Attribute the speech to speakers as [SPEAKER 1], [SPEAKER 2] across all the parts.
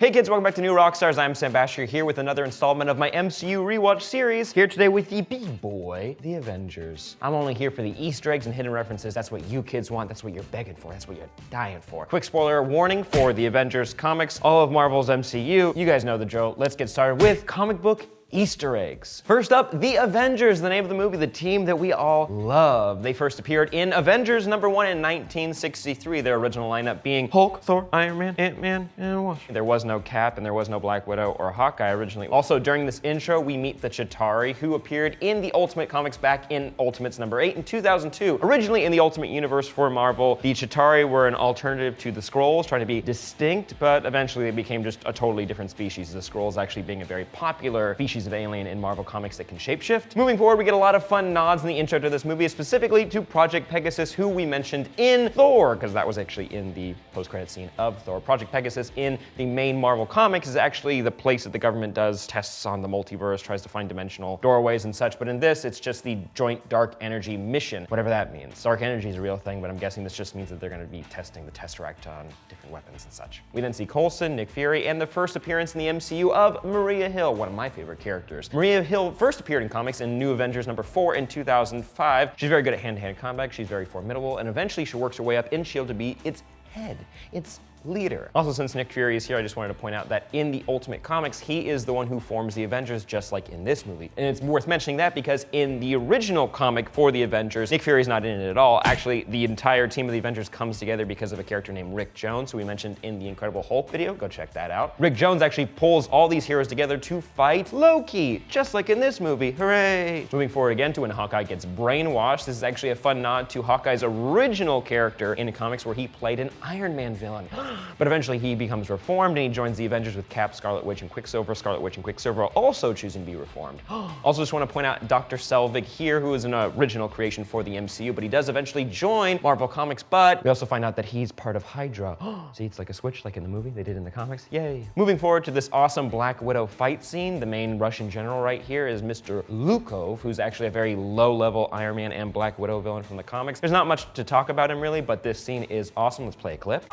[SPEAKER 1] Hey kids, welcome back to New Rockstars. I'm Sam Basher here with another installment of my MCU Rewatch series. Here today with the big boy, the Avengers. I'm only here for the Easter eggs and hidden references. That's what you kids want. That's what you're begging for. That's what you're dying for. Quick spoiler warning for the Avengers comics, all of Marvel's MCU. You guys know the drill. Let's get started with comic book Easter eggs. First up, the Avengers, the name of the movie, the team that we all love. They first appeared in Avengers #1 in 1963, their original lineup being Hulk, Thor, Iron Man, Ant-Man, and Wasp. There was no Cap and there was no Black Widow or Hawkeye originally. Also, during this intro, we meet the Chitauri, who appeared in the Ultimate comics back in Ultimates #8 in 2002. Originally in the Ultimate Universe for Marvel, the Chitauri were an alternative to the Skrulls, trying to be distinct, but eventually they became just a totally different species, the Skrulls actually being a very popular species of alien in Marvel Comics that can shapeshift. Moving forward, we get a lot of fun nods in the intro to this movie, specifically to Project Pegasus, who we mentioned in Thor, because that was actually in the post-credit scene of Thor. Project Pegasus in the main Marvel Comics is actually the place that the government does tests on the multiverse, tries to find dimensional doorways and such, but in this, it's just the Joint Dark Energy Mission, whatever that means. Dark energy is a real thing, but I'm guessing this just means that they're going to be testing the Tesseract on different weapons and such. We then see Coulson, Nick Fury, and the first appearance in the MCU of Maria Hill, one of my favorite characters. Maria Hill first appeared in comics in New Avengers #4 in 2005. She's very good at hand-to-hand combat, she's very formidable, and eventually she works her way up in S.H.I.E.L.D. to be its head, its leader. Also, since Nick Fury is here, I just wanted to point out that in the Ultimate Comics, he is the one who forms the Avengers, just like in this movie. And it's worth mentioning that because in the original comic for the Avengers, Nick Fury's not in it at all. Actually, the entire team of the Avengers comes together because of a character named Rick Jones, who we mentioned in the Incredible Hulk video. Go check that out. Rick Jones actually pulls all these heroes together to fight Loki, just like in this movie. Hooray! Moving forward again to when Hawkeye gets brainwashed. This is actually a fun nod to Hawkeye's original character in the comics where he played an Iron Man villain. But eventually he becomes reformed and he joins the Avengers with Cap, Scarlet Witch, and Quicksilver. Scarlet Witch and Quicksilver also choosing to be reformed. Also just want to point out Dr. Selvig here, who is an original creation for the MCU, but he does eventually join Marvel Comics, but we also find out that he's part of Hydra. See, it's like a switch like in the movie they did in the comics. Yay. Moving forward to this awesome Black Widow fight scene, the main Russian general right here is Mr. Lukov, who's actually a very low-level Iron Man and Black Widow villain from the comics. There's not much to talk about him really, but this scene is awesome. Let's play a clip.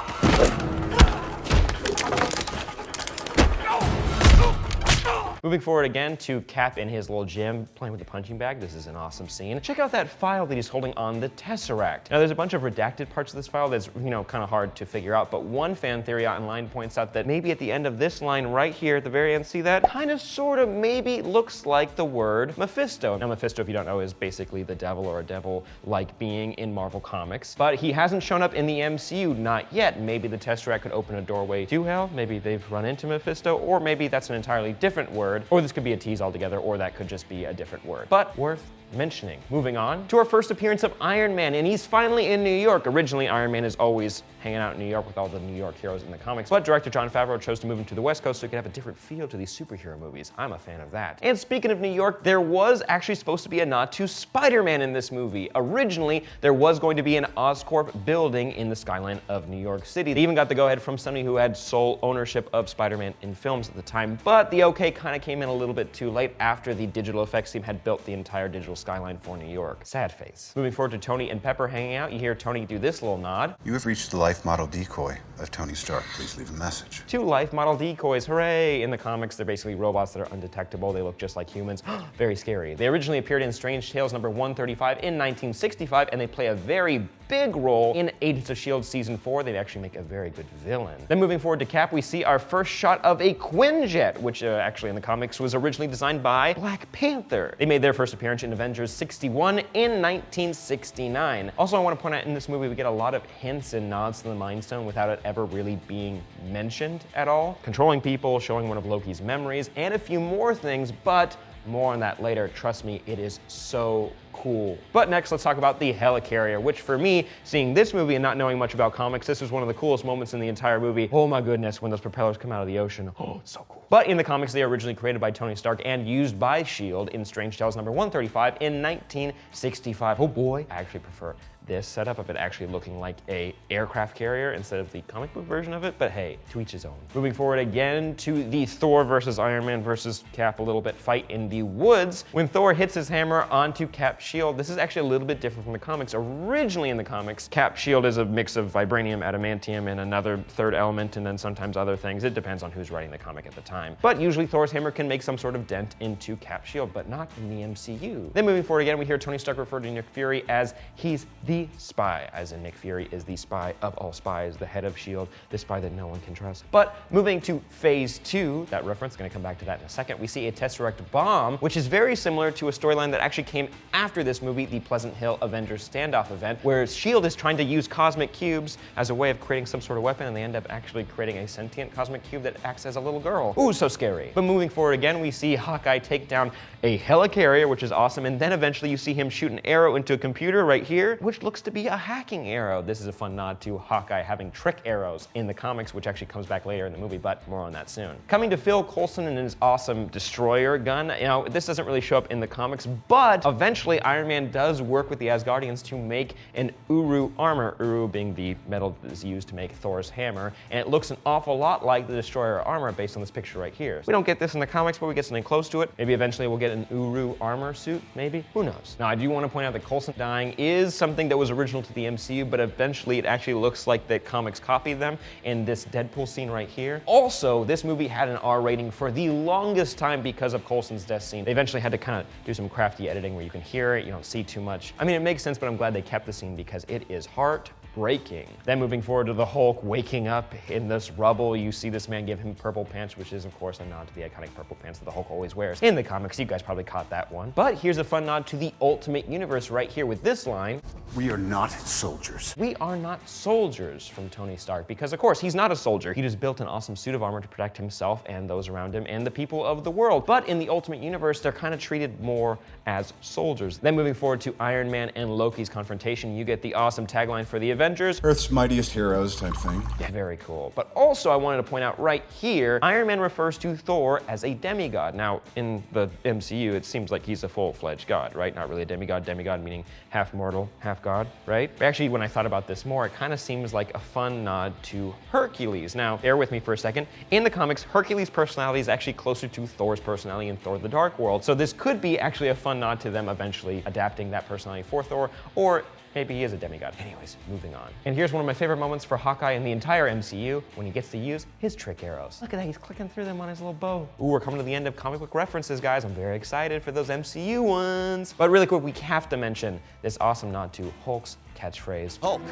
[SPEAKER 1] Moving forward again to Cap in his little gym, playing with the punching bag. This is an awesome scene. Check out that file that he's holding on the Tesseract. Now there's a bunch of redacted parts of this file that's, kind of hard to figure out, but one fan theory online points out that maybe at the end of this line right here at the very end, see that? Kind of, sort of, maybe looks like the word Mephisto. Now Mephisto, if you don't know, is basically the devil or a devil-like being in Marvel Comics, but he hasn't shown up in the MCU, not yet. Maybe the Tesseract could open a doorway to hell, maybe they've run into Mephisto, or maybe that's an entirely different word. Or this could be a tease altogether, or that could just be a different word. But worth mentioning. Moving on to our first appearance of Iron Man, and he's finally in New York. Originally, Iron Man is always hanging out in New York with all the New York heroes in the comics, but director Jon Favreau chose to move him to the West Coast so he could have a different feel to these superhero movies. I'm a fan of that. And speaking of New York, there was actually supposed to be a nod to Spider-Man in this movie. Originally, there was going to be an Oscorp building in the skyline of New York City. They even got the go-ahead from somebody who had sole ownership of Spider-Man in films at the time, but the okay kind of came in a little bit too late after the digital effects team had built the entire digital skyline for New York. Sad face. Moving forward to Tony and Pepper hanging out, you hear Tony do this little nod.
[SPEAKER 2] You have reached the life model decoy of Tony Stark. Please leave a message.
[SPEAKER 1] 2 life model decoys, hooray! In the comics, they're basically robots that are undetectable. They look just like humans. Very scary. They originally appeared in Strange Tales #135 in 1965, and they play a very big role in Agents of S.H.I.E.L.D. Season 4. They actually make a very good villain. Then moving forward to Cap, we see our first shot of a Quinjet, which actually in the comics was originally designed by Black Panther. They made their first appearance in Avengers #61 in 1969. Also, I want to point out in this movie, we get a lot of hints and nods to the Mind Stone without it ever really being mentioned at all. Controlling people, showing one of Loki's memories, and a few more things, but more on that later. Trust me, it is so cool. But next, let's talk about the helicarrier, which for me, seeing this movie and not knowing much about comics, this was one of the coolest moments in the entire movie. Oh my goodness, when those propellers come out of the ocean. Oh, it's so cool. But in the comics, they were originally created by Tony Stark and used by S.H.I.E.L.D. in Strange Tales #135 in 1965. Oh boy, I actually prefer this setup of it actually looking like a aircraft carrier instead of the comic book version of it, but hey, to each his own. Moving forward again to the Thor versus Iron Man versus Cap a little bit fight in the woods. When Thor hits his hammer onto Cap's shield, this is actually a little bit different from the comics. Originally in the comics, Cap's shield is a mix of vibranium, adamantium, and another third element, and then sometimes other things. It depends on who's writing the comic at the time. But usually Thor's hammer can make some sort of dent into Cap's shield, but not in the MCU. Then moving forward again, we hear Tony Stark refer to Nick Fury as he's the spy, as in Nick Fury is the spy of all spies, the head of S.H.I.E.L.D., the spy that no one can trust. But moving to Phase 2, that reference, gonna come back to that in a second, we see a Tesseract bomb, which is very similar to a storyline that actually came after this movie, the Pleasant Hill Avengers standoff event, where S.H.I.E.L.D. is trying to use cosmic cubes as a way of creating some sort of weapon, and they end up actually creating a sentient cosmic cube that acts as a little girl. Ooh, so scary. But moving forward again, we see Hawkeye take down a helicarrier, which is awesome, and then eventually you see him shoot an arrow into a computer right here, which looks to be a hacking arrow. This is a fun nod to Hawkeye having trick arrows in the comics, which actually comes back later in the movie, but more on that soon. Coming to Phil Coulson and his awesome destroyer gun. You know, this doesn't really show up in the comics, but eventually Iron Man does work with the Asgardians to make an Uru armor, Uru being the metal that is used to make Thor's hammer, and it looks an awful lot like the destroyer armor based on this picture right here. We don't get this in the comics, but we get something close to it. Maybe eventually we'll get an Uru armor suit, maybe? Who knows? Now, I do want to point out that Coulson dying is something that was original to the MCU, but eventually it actually looks like the comics copied them in this Deadpool scene right here. Also, this movie had an R rating for the longest time because of Coulson's death scene. They eventually had to kind of do some crafty editing where you can hear it, you don't see too much. I mean, it makes sense, but I'm glad they kept the scene because it is heartbreaking. Then moving forward to the Hulk waking up in this rubble, you see this man give him purple pants, which is of course a nod to the iconic purple pants that the Hulk always wears in the comics. You guys probably caught that one. But here's a fun nod to the Ultimate Universe right here with this line.
[SPEAKER 2] We are not soldiers.
[SPEAKER 1] We are not soldiers, from Tony Stark, because of course he's not a soldier. He just built an awesome suit of armor to protect himself and those around him and the people of the world. But in the Ultimate Universe, they're kind of treated more as soldiers. Then moving forward to Iron Man and Loki's confrontation, you get the awesome tagline for the Avengers.
[SPEAKER 2] Earth's mightiest heroes type thing.
[SPEAKER 1] Yeah, very cool. But also I wanted to point out right here, Iron Man refers to Thor as a demigod. Now, in the MCU, it seems like he's a full-fledged god, right? Not really a demigod. Demigod meaning half mortal, half god, right? But actually, when I thought about this more, it kind of seems like a fun nod to Hercules. Now, bear with me for a second. In the comics, Hercules' personality is actually closer to Thor's personality in Thor: The Dark World. So this could be actually a fun nod to them eventually adapting that personality for Thor, or maybe he is a demigod. Anyways, moving on. And here's one of my favorite moments for Hawkeye in the entire MCU, when he gets to use his trick arrows. Look at that, he's clicking through them on his little bow. Ooh, we're coming to the end of comic book references, guys. I'm very excited for those MCU ones. But really quick, we have to mention this awesome nod to Hulk's catchphrase.
[SPEAKER 2] Hulk.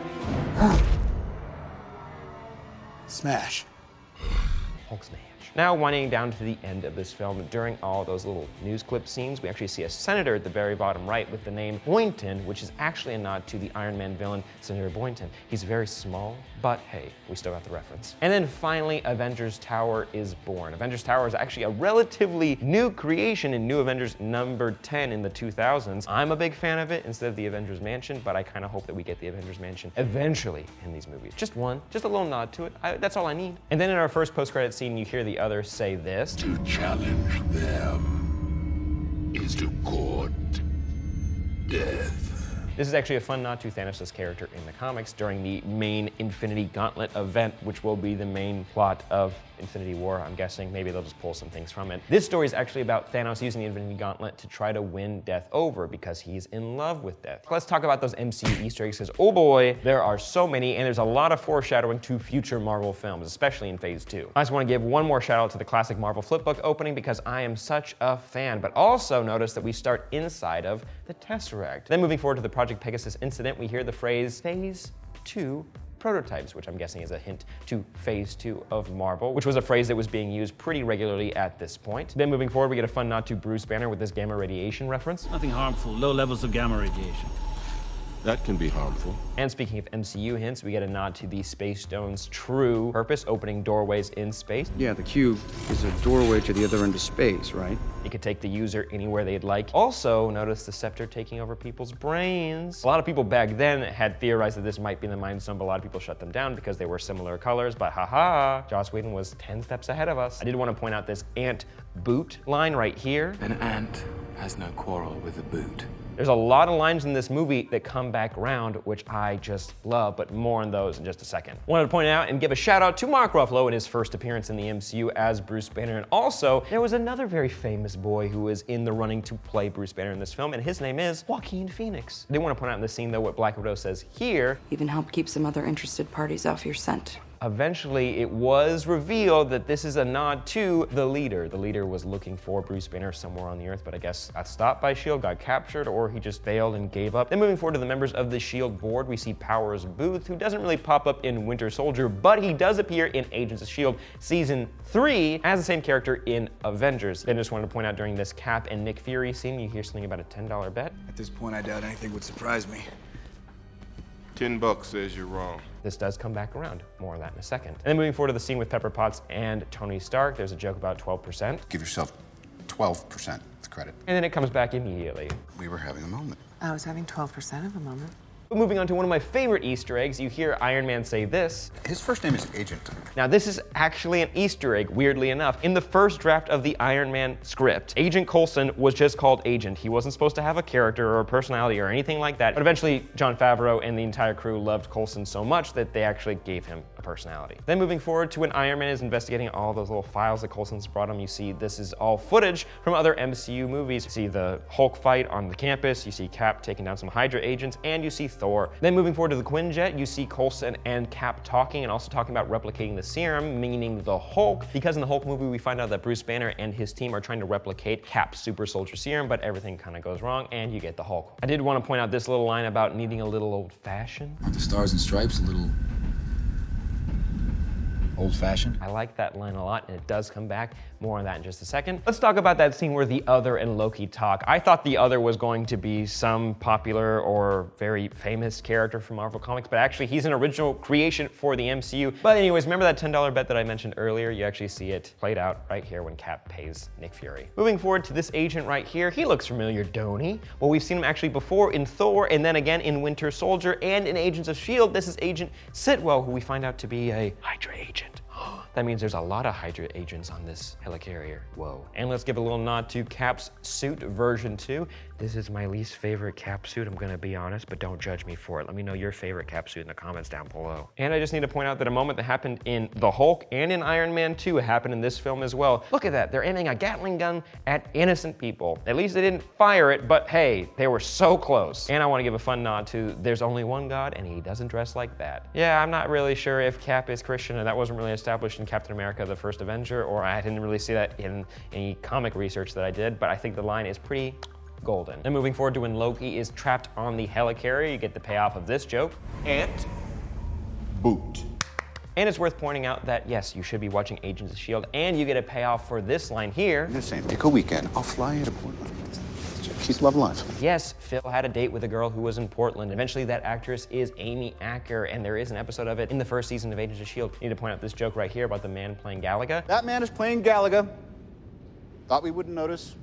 [SPEAKER 2] Smash.
[SPEAKER 1] Hulk smash. Now winding down to the end of this film, during all those little news clip scenes, we actually see a senator at the very bottom right with the name Boynton, which is actually a nod to the Iron Man villain, Senator Boynton. He's very small, but hey, we still got the reference. And then finally, Avengers Tower is born. Avengers Tower is actually a relatively new creation in New Avengers number 10 in the 2000s. I'm a big fan of it instead of the Avengers Mansion, but I kind of hope that we get the Avengers Mansion eventually in these movies. Just one, just a little nod to it. That's all I need. And then in our first post-credit scene, you hear the others say this.
[SPEAKER 3] To challenge them is to court death.
[SPEAKER 1] This is actually a fun nod to Thanos' character in the comics during the main Infinity Gauntlet event, which will be the main plot of Infinity War, I'm guessing. Maybe they'll just pull some things from it. This story is actually about Thanos using the Infinity Gauntlet to try to win Death over because he's in love with Death. Let's talk about those MCU Easter eggs, because oh boy, there are so many, and there's a lot of foreshadowing to future Marvel films, especially in Phase 2. I just want to give one more shout out to the classic Marvel flipbook opening because I am such a fan, but also notice that we start inside of the Tesseract. Then moving forward to the Project Pegasus incident, we hear the phrase Phase 2 prototypes, which I'm guessing is a hint to Phase 2 of Marvel, which was a phrase that was being used pretty regularly at this point. Then moving forward, we get a fun nod to Bruce Banner with this gamma radiation reference.
[SPEAKER 4] Nothing harmful, low levels of gamma radiation.
[SPEAKER 3] That can be harmful.
[SPEAKER 1] And speaking of MCU hints, we get a nod to the Space Stone's true purpose, opening doorways in space.
[SPEAKER 5] Yeah, the cube is a doorway to the other end of space, right?
[SPEAKER 1] It could take the user anywhere they'd like. Also, notice the scepter taking over people's brains. A lot of people back then had theorized that this might be in the Mind Stone, but a lot of people shut them down because they were similar colors, but haha, Joss Whedon was 10 steps ahead of us. I did want to point out this ant boot line right here.
[SPEAKER 6] An ant has no quarrel with a boot.
[SPEAKER 1] There's a lot of lines in this movie that come back around, which I just love, but more on those in just a second. Wanted to point out and give a shout out to Mark Ruffalo in his first appearance in the MCU as Bruce Banner, and also there was another very famous boy who was in the running to play Bruce Banner in this film, and his name is Joaquin Phoenix. I do want to point out in the scene though what Black Widow says here.
[SPEAKER 6] Even help keep some other interested parties off your scent.
[SPEAKER 1] Eventually, it was revealed that this is a nod to the leader. The leader was looking for Bruce Banner somewhere on the Earth, but I guess got stopped by S.H.I.E.L.D., got captured, or he just failed and gave up. Then moving forward to the members of the S.H.I.E.L.D. board, we see Powers Booth, who doesn't really pop up in Winter Soldier, but he does appear in Agents of S.H.I.E.L.D. Season 3 as the same character in Avengers. Then just wanted to point out during this Cap and Nick Fury scene, you hear something about a $10 bet.
[SPEAKER 7] At this point, I doubt anything would surprise me.
[SPEAKER 3] $10 says you're wrong.
[SPEAKER 1] This does come back around. More on that in a second. And then moving forward to the scene with Pepper Potts and Tony Stark, there's a joke about 12%.
[SPEAKER 2] Give yourself 12% the credit.
[SPEAKER 1] And then it comes back immediately.
[SPEAKER 2] We were having a moment.
[SPEAKER 8] I was having 12% of a moment.
[SPEAKER 1] But moving on to one of my favorite Easter eggs, you hear Iron Man say this.
[SPEAKER 2] His first name is Agent.
[SPEAKER 1] Now this is actually an Easter egg, weirdly enough. In the first draft of the Iron Man script, Agent Coulson was just called Agent. He wasn't supposed to have a character or a personality or anything like that. But eventually, Jon Favreau and the entire crew loved Coulson so much that they actually gave him a personality. Then moving forward to when Iron Man is investigating all those little files that Coulson's brought him, you see this is all footage from other MCU movies. You see the Hulk fight on the campus, you see Cap taking down some Hydra agents, and you see Thor. Then moving forward to the Quinjet, you see Coulson and Cap talking and also talking about replicating the serum, meaning the Hulk, because in the Hulk movie we find out that Bruce Banner and his team are trying to replicate Cap's super soldier serum, but everything kind of goes wrong and you get the Hulk. I did want to point out this little line about needing a little old-fashioned.
[SPEAKER 7] Aren't the stars and stripes a little old-fashioned?
[SPEAKER 1] I like that line a lot, and it does come back. More on that in just a second. Let's talk about that scene where the Other and Loki talk. I thought the Other was going to be some popular or very famous character from Marvel Comics, but actually he's an original creation for the MCU. But anyways, remember that $10 bet that I mentioned earlier? You actually see it played out right here when Cap pays Nick Fury. Moving forward to this agent right here, he looks familiar, don't he? Well, we've seen him actually before in Thor, and then again in Winter Soldier, and in Agents of S.H.I.E.L.D. This is Agent Sitwell, who we find out to be a Hydra agent. That means there's a lot of Hydra agents on this helicarrier. Whoa. And let's give a little nod to Cap's suit version 2. This is my least favorite Cap suit, I'm gonna be honest, but don't judge me for it. Let me know your favorite Cap suit in the comments down below. And I just need to point out that a moment that happened in The Hulk and in Iron Man 2 happened in this film as well. Look at that, they're aiming a Gatling gun at innocent people. At least they didn't fire it, but hey, they were so close. And I wanna give a fun nod to there's only one God and he doesn't dress like that. Yeah, I'm not really sure if Cap is Christian, and that wasn't really established in Captain America, the First Avenger, or I didn't really see that in any comic research that I did, but I think the line is pretty golden. And moving forward to when Loki is trapped on the helicarrier, you get the payoff of this joke.
[SPEAKER 3] Ant boot.
[SPEAKER 1] And it's worth pointing out that yes, you should be watching Agents of S.H.I.E.L.D. and you get a payoff for this line here.
[SPEAKER 2] This ain't pick a weekend. I'll fly you to Portland. She's love life.
[SPEAKER 1] Yes, Phil had a date with a girl who was in Portland. Eventually that actress is Amy Acker, and there is an episode of it in the first season of Agents of S.H.I.E.L.D. I need to point out this joke right here about the man playing Galaga.
[SPEAKER 2] That man is playing Galaga. Thought we wouldn't notice,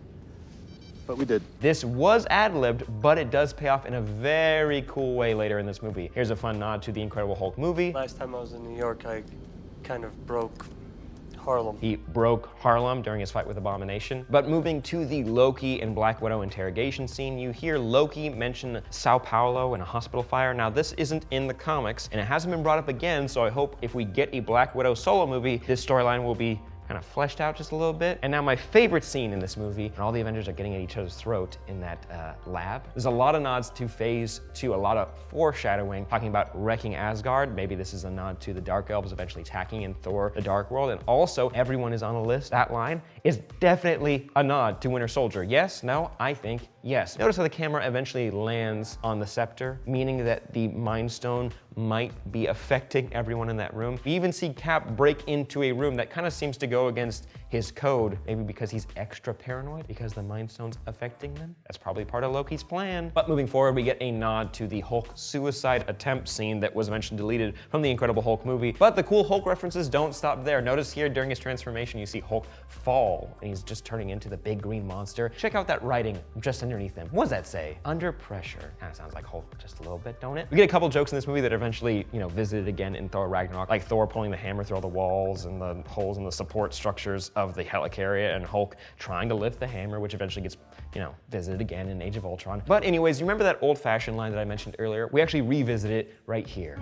[SPEAKER 2] but we did.
[SPEAKER 1] This was ad-libbed, but it does pay off in a very cool way later in this movie. Here's a fun nod to the Incredible Hulk movie.
[SPEAKER 9] Last time I was in New York, I kind of broke Harlem.
[SPEAKER 1] He broke Harlem during his fight with Abomination. But moving to the Loki and Black Widow interrogation scene, you hear Loki mention Sao Paulo and a hospital fire. Now this isn't in the comics, and it hasn't been brought up again, so I hope if we get a Black Widow solo movie, this storyline will be kind of fleshed out just a little bit. And now my favorite scene in this movie, when all the Avengers are getting at each other's throat in that lab. There's a lot of nods to Phase 2, a lot of foreshadowing, talking about wrecking Asgard. Maybe this is a nod to the Dark Elves eventually attacking in Thor, the Dark World. And also, everyone is on a list. That line is definitely a nod to Winter Soldier. Yes? No? I think yes. Notice how the camera eventually lands on the scepter, meaning that the Mind Stone might be affecting everyone in that room. We even see Cap break into a room that kind of seems to go against his code, maybe because he's extra paranoid because the Mind Stone's affecting them. That's probably part of Loki's plan. But moving forward, we get a nod to the Hulk suicide attempt scene that was eventually deleted from the Incredible Hulk movie. But the cool Hulk references don't stop there. Notice here during his transformation, you see Hulk fall, and he's just turning into the big green monster. Check out that writing just under underneath him. What does that say? Under pressure. Kind of sounds like Hulk just a little bit, don't it? We get a couple jokes in this movie that are eventually, visited again in Thor Ragnarok, like Thor pulling the hammer through all the walls and the holes in the support structures of the helicarrier, and Hulk trying to lift the hammer, which eventually gets, visited again in Age of Ultron. But anyways, you remember that old-fashioned line that I mentioned earlier? We actually revisit it right here.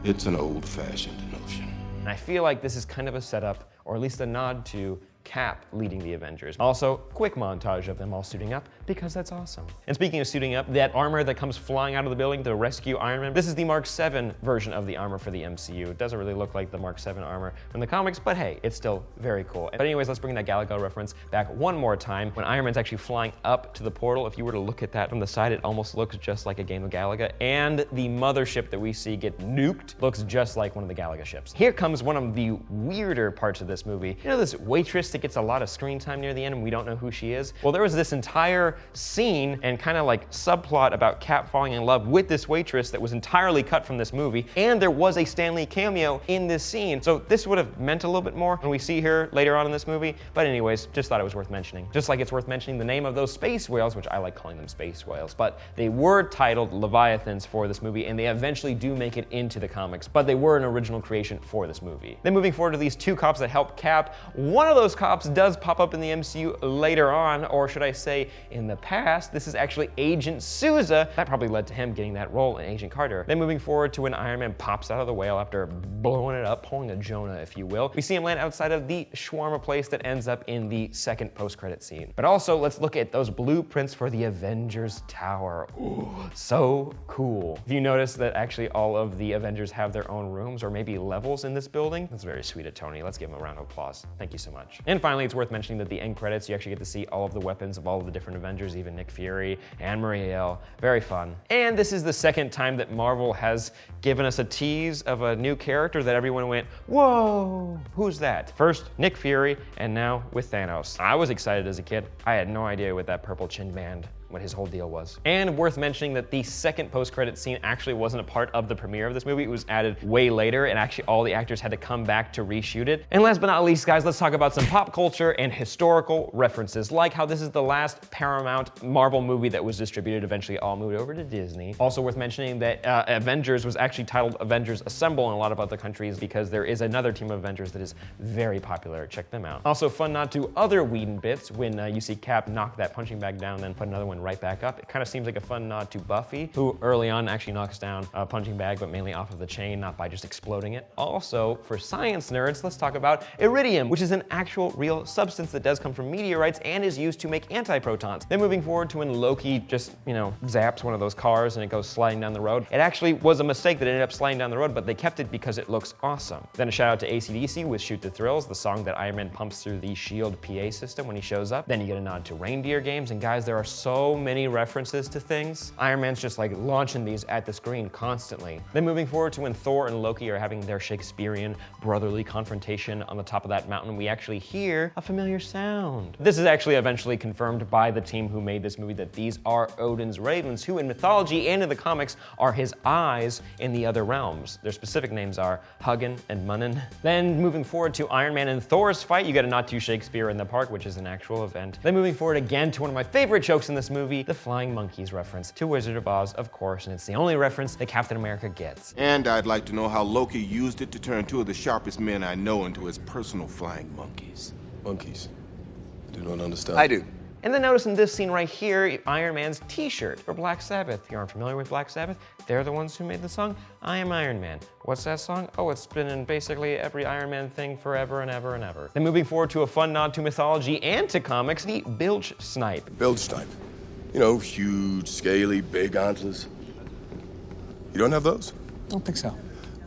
[SPEAKER 3] It's an old-fashioned notion.
[SPEAKER 1] And I feel like this is kind of a setup, or at least a nod to Cap leading the Avengers. Also, quick montage of them all suiting up, because that's awesome. And speaking of suiting up, that armor that comes flying out of the building to rescue Iron Man, this is the Mark 7 version of the armor for the MCU. It doesn't really look like the Mark 7 armor from the comics, but hey, it's still very cool. But anyways, let's bring that Galaga reference back one more time. When Iron Man's actually flying up to the portal, if you were to look at that from the side, it almost looks just like a game of Galaga. And the mothership that we see get nuked looks just like one of the Galaga ships. Here comes one of the weirder parts of this movie. This waitress that gets a lot of screen time near the end and we don't know who she is? Well, there was this entire scene and kind of like subplot about Cap falling in love with this waitress that was entirely cut from this movie, and there was a Stan Lee cameo in this scene. So this would have meant a little bit more when we see her later on in this movie. But anyways, just thought it was worth mentioning. Just like it's worth mentioning the name of those space whales, which I like calling them space whales, but they were titled Leviathans for this movie, and they eventually do make it into the comics, but they were an original creation for this movie. Then moving forward to these two cops that help Cap, one of those cops does pop up in the MCU later on, or should I say in the past. This is actually Agent Sousa. That probably led to him getting that role in Agent Carter. Then moving forward to when Iron Man pops out of the whale after blowing it up, pulling a Jonah, if you will. We see him land outside of the shawarma place that ends up in the second post-credit scene. But also, let's look at those blueprints for the Avengers Tower. Ooh, so cool. If you notice that actually all of the Avengers have their own rooms or maybe levels in this building, that's very sweet of Tony. Let's give him a round of applause. Thank you so much. And finally, it's worth mentioning that the end credits, you actually get to see all of the weapons of all of the different Avengers, even Nick Fury and Marielle. Very fun. And this is the second time that Marvel has given us a tease of a new character that everyone went, whoa, who's that? First, Nick Fury, and now with Thanos. I was excited as a kid. I had no idea what that purple chin band, what his whole deal was. And worth mentioning that the second post-credit scene actually wasn't a part of the premiere of this movie. It was added way later, and actually all the actors had to come back to reshoot it. And last but not least, guys, let's talk about some pop culture and historical references, like how this is the last Paramount Marvel movie that was distributed, eventually all moved over to Disney. Also worth mentioning that Avengers was actually titled Avengers Assemble in a lot of other countries because there is another team of Avengers that is very popular. Check them out. Also fun nod to other Whedon bits when you see Cap knock that punching bag down, then put another one right back up. It kind of seems like a fun nod to Buffy, who early on actually knocks down a punching bag, but mainly off of the chain, not by just exploding it. Also, for science nerds, let's talk about iridium, which is an actual real substance that does come from meteorites and is used to make antiprotons. Then moving forward to when Loki just, zaps one of those cars and it goes sliding down the road. It actually was a mistake that ended up sliding down the road, but they kept it because it looks awesome. Then a shout out to AC/DC with Shoot the Thrills, the song that Iron Man pumps through the SHIELD PA system when he shows up. Then you get a nod to reindeer games, and guys, there are so many references to things. Iron Man's just like launching these at the screen constantly. Then moving forward to when Thor and Loki are having their Shakespearean brotherly confrontation on the top of that mountain, we actually hear a familiar sound. This is actually eventually confirmed by the team who made this movie that these are Odin's ravens, who in mythology and in the comics are his eyes in the other realms. Their specific names are Hugin and Munnin. Then moving forward to Iron Man and Thor's fight, you get a nod to Shakespeare in the Park, which is an actual event. Then moving forward again to one of my favorite jokes in this movie, the flying monkeys reference to Wizard of Oz, of course, and it's the only reference that Captain America gets.
[SPEAKER 3] And I'd like to know how Loki used it to turn two of the sharpest men I know into his personal flying monkeys.
[SPEAKER 10] Monkeys? I do not understand.
[SPEAKER 7] I do.
[SPEAKER 1] And then notice in this scene right here, Iron Man's t-shirt for Black Sabbath. If you aren't familiar with Black Sabbath, they're the ones who made the song I Am Iron Man. What's that song? Oh, it's been in basically every Iron Man thing forever and ever and ever. Then moving forward to a fun nod to mythology and to comics, the bilge snipe.
[SPEAKER 10] Bilge snipe. Huge, scaly, big antlers. You don't have those?
[SPEAKER 7] Don't think so.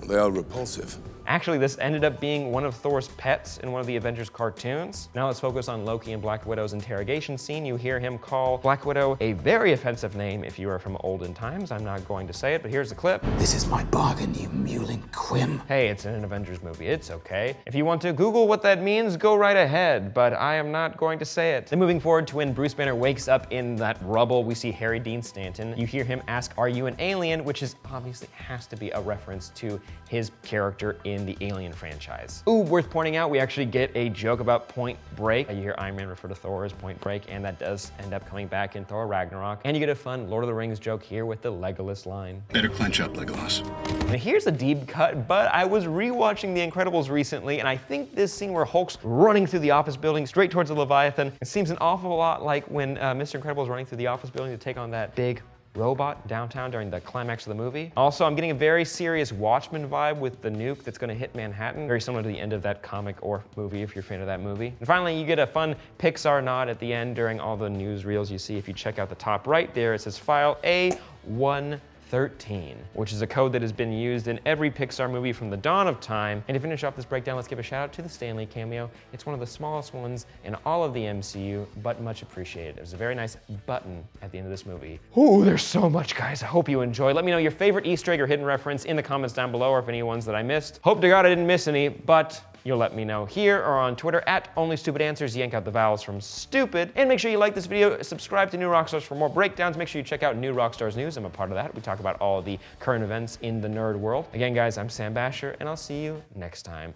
[SPEAKER 10] They are repulsive.
[SPEAKER 1] Actually, this ended up being one of Thor's pets in one of the Avengers cartoons. Now let's focus on Loki and Black Widow's interrogation scene. You hear him call Black Widow a very offensive name if you are from olden times. I'm not going to say it, but here's the clip.
[SPEAKER 7] This is my bargain, you mewling quim.
[SPEAKER 1] Hey, it's in an Avengers movie, it's okay. If you want to Google what that means, go right ahead, but I am not going to say it. Then moving forward to when Bruce Banner wakes up in that rubble, we see Harry Dean Stanton. You hear him ask, are you an alien? Which is obviously has to be a reference to his character in in the Alien franchise. Ooh, worth pointing out, we actually get a joke about Point Break. You hear Iron Man refer to Thor as Point Break, and that does end up coming back in Thor Ragnarok. And you get a fun Lord of the Rings joke here with the Legolas line.
[SPEAKER 7] Better clench up, Legolas.
[SPEAKER 1] And here's a deep cut, but I was rewatching The Incredibles recently, and I think this scene where Hulk's running through the office building straight towards the Leviathan, it seems an awful lot like when Mr. Incredible is running through the office building to take on that big robot downtown during the climax of the movie. Also, I'm getting a very serious Watchmen vibe with the nuke that's gonna hit Manhattan, very similar to the end of that comic or movie if you're a fan of that movie. And finally, you get a fun Pixar nod at the end during all the newsreels you see. If you check out the top right there, it says file A113, which is a code that has been used in every Pixar movie from the dawn of time. And to finish off this breakdown, let's give a shout out to the Stan Lee cameo. It's one of the smallest ones in all of the MCU, but much appreciated. There's a very nice button at the end of this movie. Ooh, there's so much, guys. I hope you enjoy. Let me know your favorite Easter egg or hidden reference in the comments down below, or if any ones that I missed. Hope to God I didn't miss any, but you'll let me know here or on Twitter at OnlyStupidAnswers. Yank out the vowels from stupid. And make sure you like this video, subscribe to New Rockstars for more breakdowns. Make sure you check out New Rockstars News. I'm a part of that. We talk about all of the current events in the nerd world. Again, guys, I'm Sam Basher, and I'll see you next time.